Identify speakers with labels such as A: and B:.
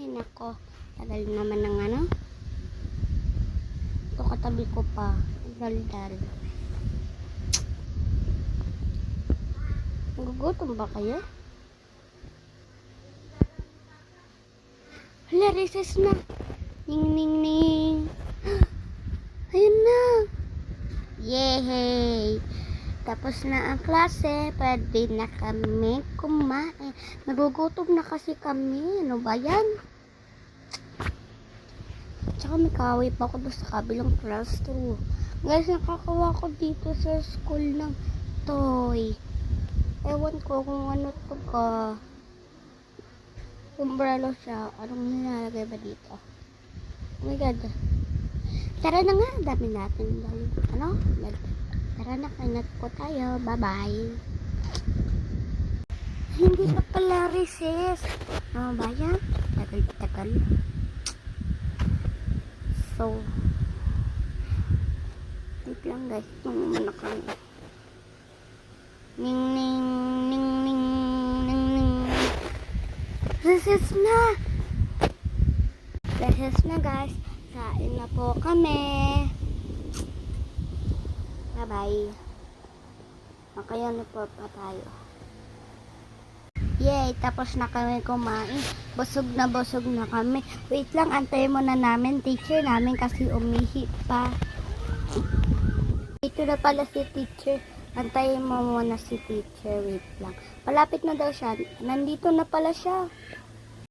A: Ay, nako. Tagal naman ng ano. Ito katabi ko pa. Dal-dal. Nagugutom ba kayo? Hala, recess na. Ning, ning, ning. Ayun na. Yay! Tapos na ang klase. Pwede na kami kumain. Nagugutom na kasi kami. Ano ba yan? Tsaka may kaway pa ako doon sa kabilang classroom. Guys, nakakawa ko dito sa school ng toy. Ewan ko kung ano to ka. Umbrella siya. Anong nilalagay ba dito? Oh my god. Tara na nga. Dami natin. Ano? Tara na. Kainat po tayo. Bye-bye. Hindi pa pala recess. Ano ba yan? Tagal-tagal. So, wait lang guys. Muna kami. Ning, ning, ning, ning, ning, ning. Recess na! Recess na guys. Kain na po kami. Bye-bye. Makaya na po pa tayo. Yay! Tapos na kami kumain. Busog na kami. Wait lang, antayin muna namin teacher namin kasi umihi pa. Dito na pala si teacher. Antayin mo muna si teacher. Wait lang. Malapit na daw siya. Nandito na pala siya.